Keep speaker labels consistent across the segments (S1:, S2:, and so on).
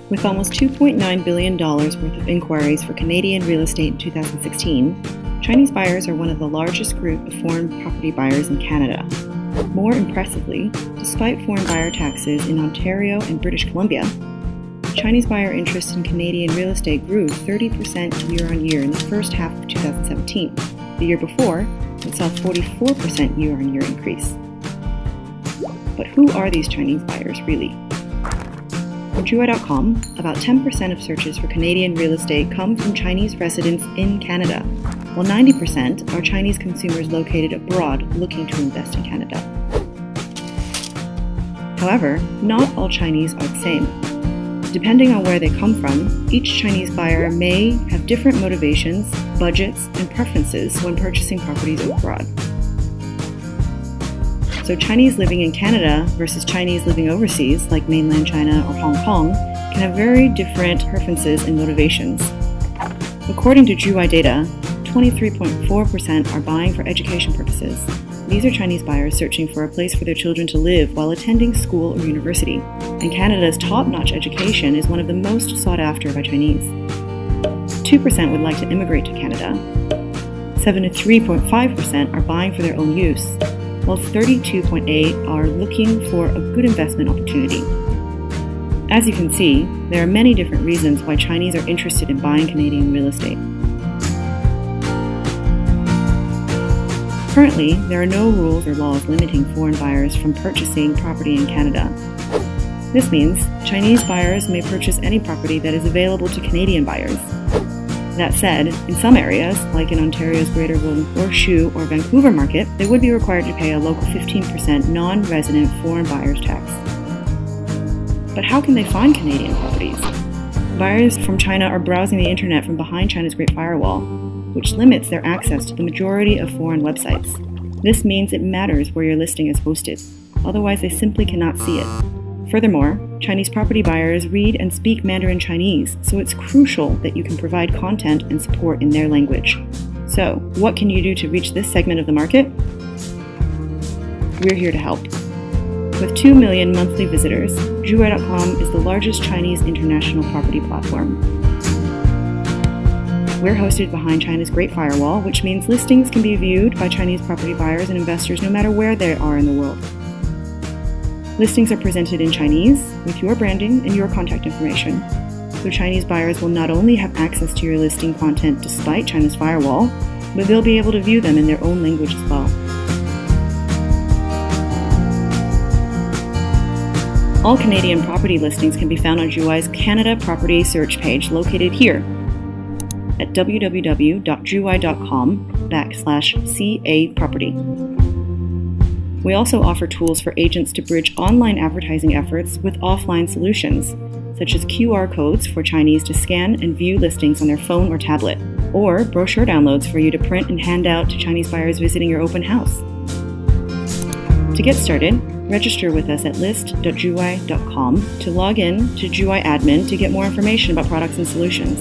S1: With almost $2.9 billion worth of inquiries for Canadian real estate in 2016, Chinese buyers are one of the largest group of foreign property buyers in Canada. More impressively, despite foreign buyer taxes in Ontario and British Columbia, Chinese buyer interest in Canadian real estate grew 30% year-on-year in the first half of 2017. The year before, it saw a 44% year-on-year increase. But who are these Chinese buyers really? On Juwai.com, about 10% of searches for Canadian real estate come from Chinese residents in Canada, while 90% are Chinese consumers located abroad looking to invest in Canada. However, not all Chinese are the same. Depending on where they come from, each Chinese buyer may have different motivations, budgets, and preferences when purchasing properties abroad. So Chinese living in Canada versus Chinese living overseas, like mainland China or Hong Kong, can have very different preferences and motivations. According to Juwai data, 23.4% are buying for education purposes. These are Chinese buyers searching for a place for their children to live while attending school or university. And Canada's top-notch education is one of the most sought after by Chinese. 2% would like to immigrate to Canada. 73.5% are buying for their own use, while 32.8% are looking for a good investment opportunity. As you can see, there are many different reasons why Chinese are interested in buying Canadian real estate. Currently, there are no rules or laws limiting foreign buyers from purchasing property in Canada. This means Chinese buyers may purchase any property that is available to Canadian buyers. That said, in some areas, like in Ontario's Greater Golden Horseshoe or Vancouver market, they would be required to pay a local 15% non-resident foreign buyer's tax. But how can they find Canadian properties? Buyers from China are browsing the internet from behind China's Great Firewall, which limits their access to the majority of foreign websites. This means it matters where your listing is hosted, otherwise they simply cannot see it. Furthermore, Chinese property buyers read and speak Mandarin Chinese, so it's crucial that you can provide content and support in their language. So, what can you do to reach this segment of the market? We're here to help. With 2 million monthly visitors, Juwai.com is the largest Chinese international property platform. We're hosted behind China's Great Firewall, which means listings can be viewed by Chinese property buyers and investors no matter where they are in the world. Listings are presented in Chinese with your branding and your contact information, so Chinese buyers will not only have access to your listing content despite China's firewall, but they'll be able to view them in their own language as well. All Canadian property listings can be found on Juwai's Canada Property search page located here at www.juwai.com/CA-property. We also offer tools for agents to bridge online advertising efforts with offline solutions, such as QR codes for Chinese to scan and view listings on their phone or tablet, or brochure downloads for you to print and hand out to Chinese buyers visiting your open house. To get started, register with us at list.juwai.com to log in to Juwai Admin to get more information about products and solutions.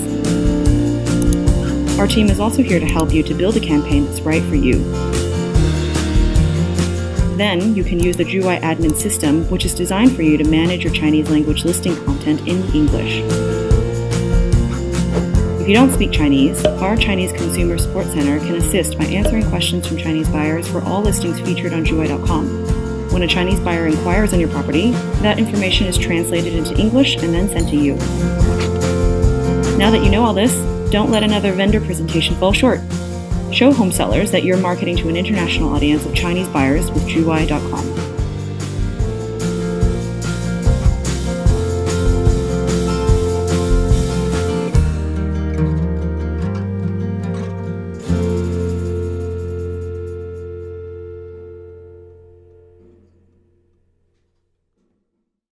S1: Our team is also here to help you to build a campaign that's right for you. Then, you can use the Juwai admin system, which is designed for you to manage your Chinese language listing content in English. If you don't speak Chinese, our Chinese Consumer Support Center can assist by answering questions from Chinese buyers for all listings featured on Juwai.com. When a Chinese buyer inquires on your property, that information is translated into English and then sent to you. Now that you know all this, don't let another vendor presentation fall short. Show home sellers that you're marketing to an international audience of Chinese buyers with Juwai.com.